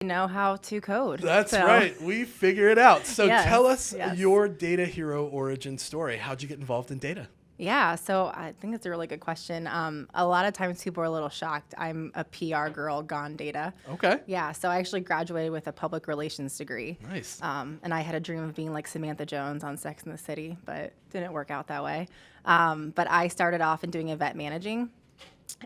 know how to code. That's So, right. We figure it out. So Yes, tell us yes. your data hero origin story. How'd you get involved in data? Yeah, so I think it's a really good question. A lot of times people are a little shocked. I'm a PR girl gone data. Okay. Yeah, so I actually graduated with a public relations degree. Nice. And I had a dream of being like Samantha Jones on Sex and the City, but didn't work out that way. But I started off in doing event managing.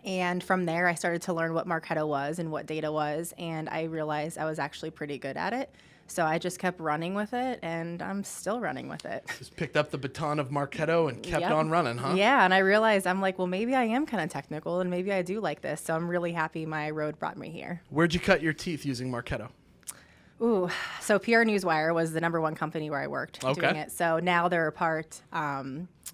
And from there, I started to learn what Marketo was and what data was. And I realized I was actually pretty good at it. So I just kept running with it, and I'm still running with it. Just picked up the baton of Marketo and kept Yep. on running, huh? Yeah, and I realized I'm like, well, maybe I am kind of technical, and maybe I do like this. So I'm really happy my road brought me here. Where'd you cut your teeth using Marketo? Ooh, so PR Newswire was the number one company where I worked doing Okay. it. So now they're a part.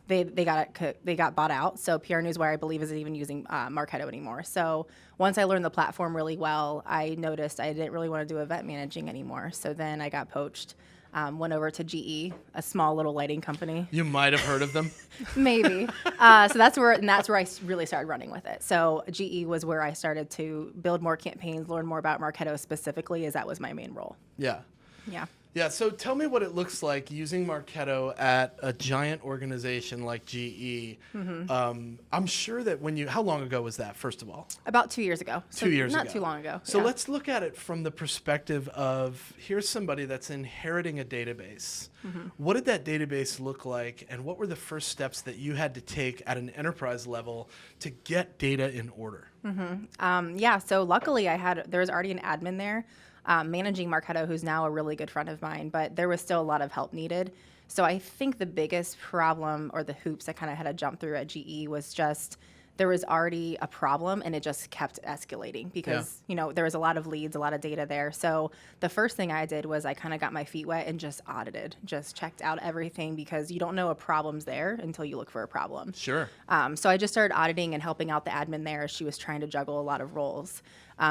They got bought out. So PR Newswire, I believe, isn't even using Marketo anymore. So once I learned the platform really well, I noticed I didn't really want to do event managing anymore. So then I got poached. Went over to GE, a small little lighting company. You might have heard of them. Maybe. So that's where I really started running with it. So GE was where I started to build more campaigns, learn more about Marketo specifically, as that was my main role. Yeah. Yeah. Yeah, so tell me what it looks like using Marketo at a giant organization like GE. I'm sure that how long ago was that, first of all? About 2 years ago. So 2 years ago. Not too long ago. So yeah. let's look at it from the perspective of, here's somebody that's inheriting a database. What did that database look like, and what were the first steps that you had to take at an enterprise level to get data in order? Yeah, so luckily there was already an admin there managing Marketo, who's now a really good friend of mine, but there was still a lot of help needed. So I think the biggest problem, or the hoops I kind of had to jump through at GE, was just there was already a problem and it just kept escalating because, there was a lot of leads, a lot of data there. So the first thing I did was I kind of got my feet wet and just audited, just checked out everything, because you don't know a problem's there until you look for a problem. Sure. So I just started auditing and helping out the admin there as she was trying to juggle a lot of roles.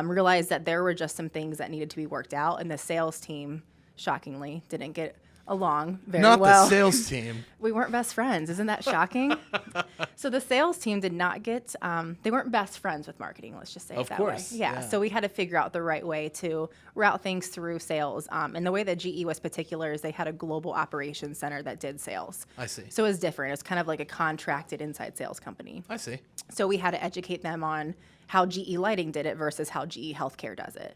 Realized that there were just some things that needed to be worked out, and the sales team, shockingly, didn't get along very Not well. the sales team. We weren't best friends. Isn't that shocking? So the sales team did not get, they weren't best friends with marketing, let's just say it Of that course, way. Yeah, yeah. so we had to figure out the right way to route things through sales. And the way that GE was particular is they had a global operations center that did sales. I see. So it was different. It's kind of like a contracted inside sales company. I see. So we had to educate them on how GE Lighting did it versus how GE Healthcare does it.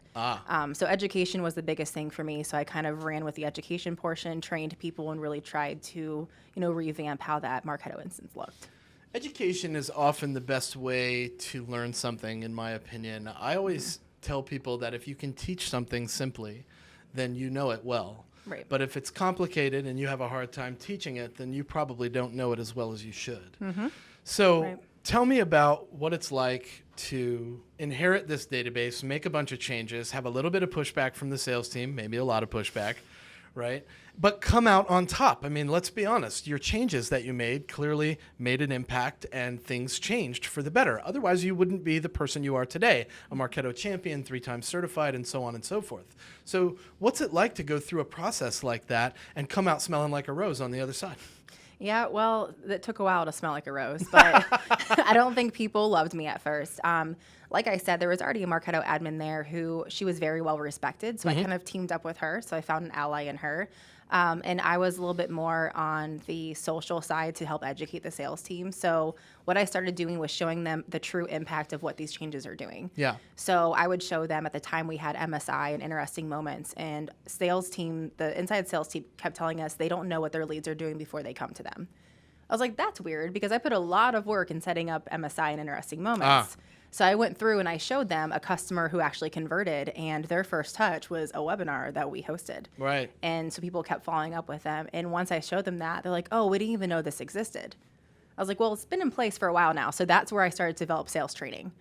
So education was the biggest thing for me. So I kind of ran with the education portion, trained people, and really tried to, revamp how that Marketo instance looked. Education is often the best way to learn something, in my opinion. I always tell people that if you can teach something simply, then you know it well. Right. But if it's complicated and you have a hard time teaching it, then you probably don't know it as well as you should. So Right. tell me about what it's like to inherit this database, make a bunch of changes, have a little bit of pushback from the sales team, maybe a lot of pushback, right? But come out on top. I mean, let's be honest. Your changes that you made clearly made an impact, and things changed for the better. Otherwise, you wouldn't be the person you are today, a Marketo champion, 3-time certified, and so on and so forth. So what's it like to go through a process like that and come out smelling like a rose on the other side? Yeah, well, it took a while to smell like a rose, but I don't think people loved me at first. Like I said, there was already a Marketo admin there who she was very well respected, so I kind of teamed up with her. So I found an ally in her. And I was a little bit more on the social side to help educate the sales team. So what I started doing was showing them the true impact of what these changes are doing. Yeah. So I would show them at the time we had MSI and interesting moments, and the inside sales team kept telling us they don't know what their leads are doing before they come to them. I was like, that's weird, because I put a lot of work in setting up MSI and interesting moments. So I went through and I showed them a customer who actually converted, and their first touch was a webinar that we hosted. Right. And so people kept following up with them. And once I showed them that, they're like, oh, we didn't even know this existed. I was like, well, it's been in place for a while now. So that's where I started to develop sales training.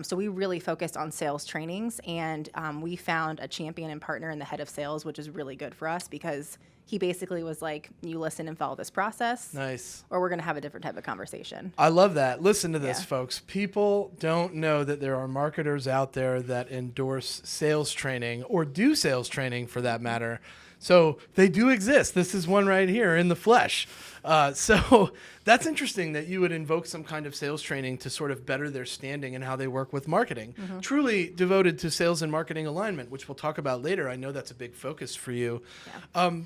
So we really focused on sales trainings, and we found a champion and partner in the head of sales, which is really good for us, because he basically was like, you listen and follow this process. Nice. Or we're going to have a different type of conversation. I love that. Listen to this, Yeah. folks. People don't know that there are marketers out there that endorse sales training, or do sales training for that matter. So they do exist. This is one right here in the flesh. So that's interesting that you would invoke some kind of sales training to sort of better their standing and how they work with marketing. Truly devoted to sales and marketing alignment, which we'll talk about later. I know that's a big focus for you. Yeah.